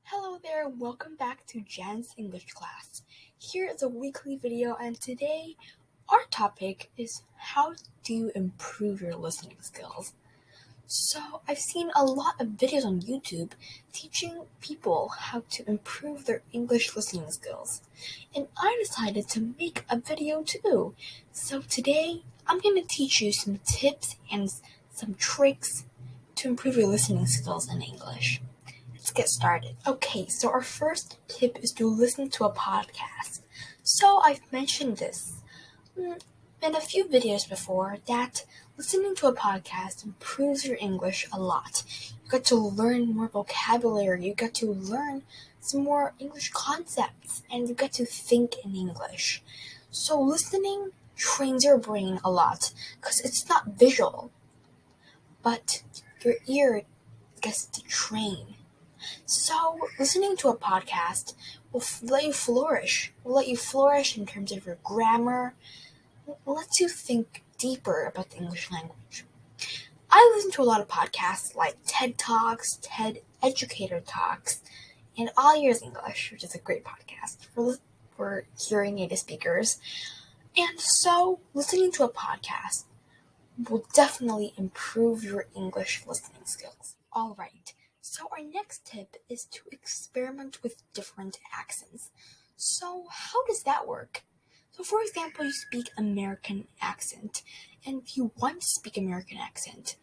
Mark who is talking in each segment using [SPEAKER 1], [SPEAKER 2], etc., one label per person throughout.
[SPEAKER 1] Hello there, welcome back to Jan's English class. Here is a weekly video, and today our topic is how do you improve your listening skills. So I've seen a lot of videos on YouTube teaching people how to improve their English listening skills, and I decided to make a video too. So today I'm going to teach you some tips and some tricks to improve your listening skills in English. Let's get started. Okay, so our first tip is to listen to a podcast. So I've mentioned this in a few videos before that listening to a podcast improves your English a lot. You get to learn more vocabulary, you get to learn some more English concepts, and you get to think in English. So listening trains your brain a lot because it's not visual, but your ear gets to train. So, listening to a podcast will let you flourish. Will let you flourish in terms of your grammar. It lets you think deeper about the English language. I listen to a lot of podcasts like TED Talks, TED Educator Talks, and All Ears English, which is a great podcast for hearing native speakers. And so, listening to a podcast will definitely improve your English listening skills. All right. So our next tip is to experiment with different accents. So how does that work? So for example, you speak American accent and you want to speak American accent,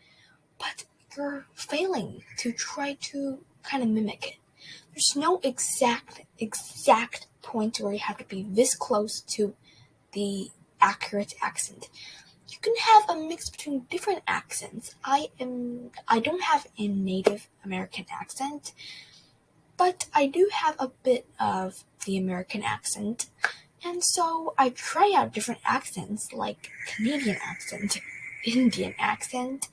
[SPEAKER 1] but you're failing to try to kind of mimic it. There's no exact point where you have to be this close to the accurate accent. You can have a mix between different accents. I don't have a native American accent, but I do have a bit of the American accent. And so I try out different accents like Canadian accent, Indian accent,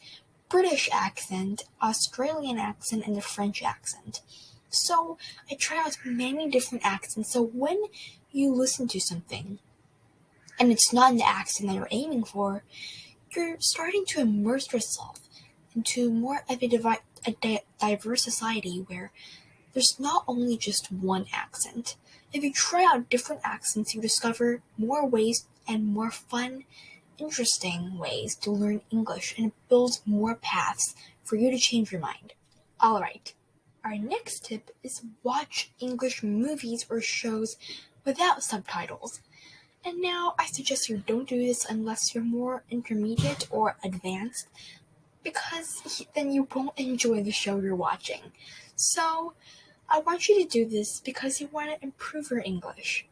[SPEAKER 1] British accent, Australian accent, and the French accent. So I try out many different accents. So when you listen to something, and it's not in the accent that you're aiming for, you're starting to immerse yourself into more of a diverse society where there's not only just one accent. If you try out different accents, you discover more ways and more fun, interesting ways to learn English, and it builds more paths for you to change your mind. Alright, our next tip is watch English movies or shows without subtitles. And now I suggest you don't do this unless you're more intermediate or advanced, because then you won't enjoy the show you're watching. So I want you to do this because you want to improve your English.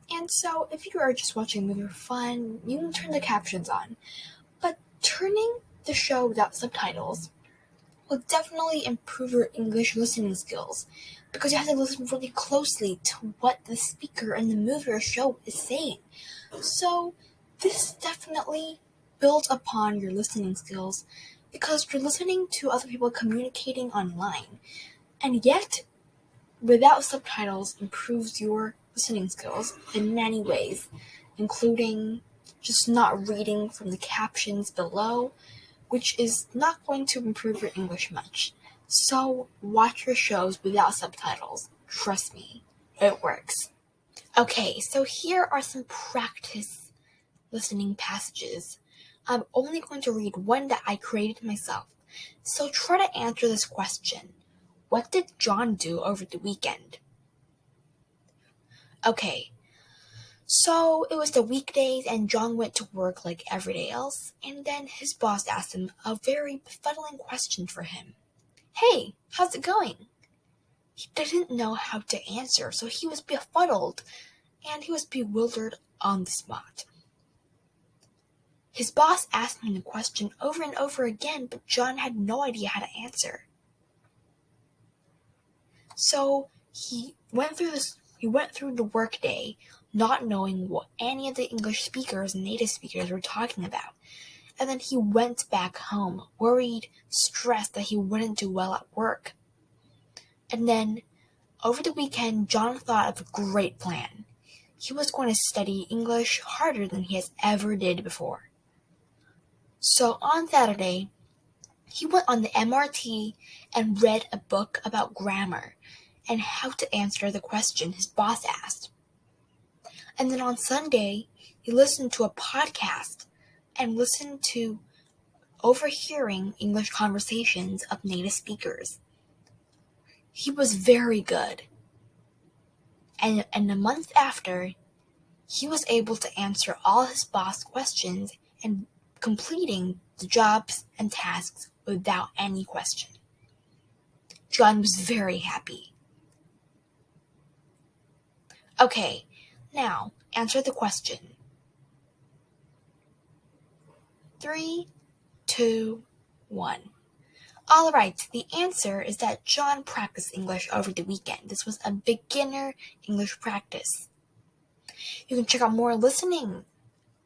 [SPEAKER 1] And so if you are just watching a movie for fun, you can turn the captions on. But turning the show without subtitles will definitely improve your English listening skills, because you have to listen really closely to what the speaker in the movie or show is saying. So this definitely builds upon your listening skills because you're listening to other people communicating online. And yet, without subtitles improves your listening skills in many ways, including just not reading from the captions below, which is not going to improve your English much. So watch your shows without subtitles. Trust me, it works. Okay, so here are some practice listening passages. I'm only going to read one that I created myself. So try to answer this question. What did John do over the weekend? Okay, so it was the weekdays and John went to work like every day else, and then his boss asked him a very befuddling question for him. Hey, how's it going? He didn't know how to answer, so he was befuddled, and he was bewildered on the spot. His boss asked him the question over and over again, but John had no idea how to answer. So he went through the workday not knowing what any of the English speakers and native speakers were talking about. And then he went back home, worried, stressed that he wouldn't do well at work. And then, over the weekend, John thought of a great plan. He was going to study English harder than he has ever did before. So on Saturday, he went on the MRT and read a book about grammar. and how to answer the question his boss asked. And then on Sunday, he listened to a podcast and listened to overhearing English conversations of native speakers. He was very good. And a month after, he was able to answer all his boss questions and completing the jobs and tasks without any question. John was very happy. Okay, now answer the question. 3, 2, 1. All right, the answer is that John practiced English over the weekend. This was a beginner English practice. You can check out more listening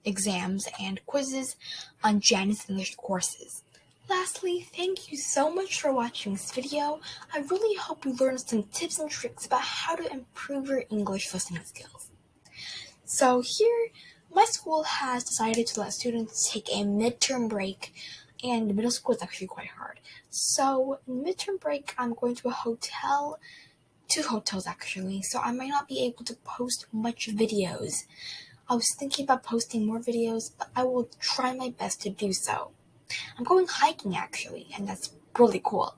[SPEAKER 1] exams and quizzes on Janet's English courses. Lastly, thank you so much for watching this video. I really hope you learned some tips and tricks about how to improve your English listening skills. So here, my school has decided to let students take a midterm break, and middle school is actually quite hard. So in midterm break, I'm going to a hotel, 2 hotels actually, so I might not be able to post much videos. I was thinking about posting more videos, but I will try my best to do so. I'm going hiking actually, and that's really cool.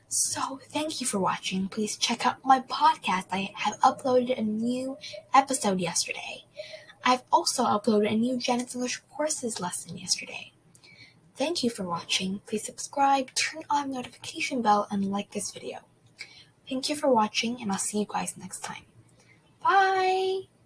[SPEAKER 1] So thank you for watching. Please check out my podcast. I have uploaded a new episode yesterday. I've also uploaded a new Janet's English courses lesson yesterday. Thank you for watching. Please subscribe, turn on the notification bell, and like this video. Thank you for watching, and I'll see you guys next time. Bye!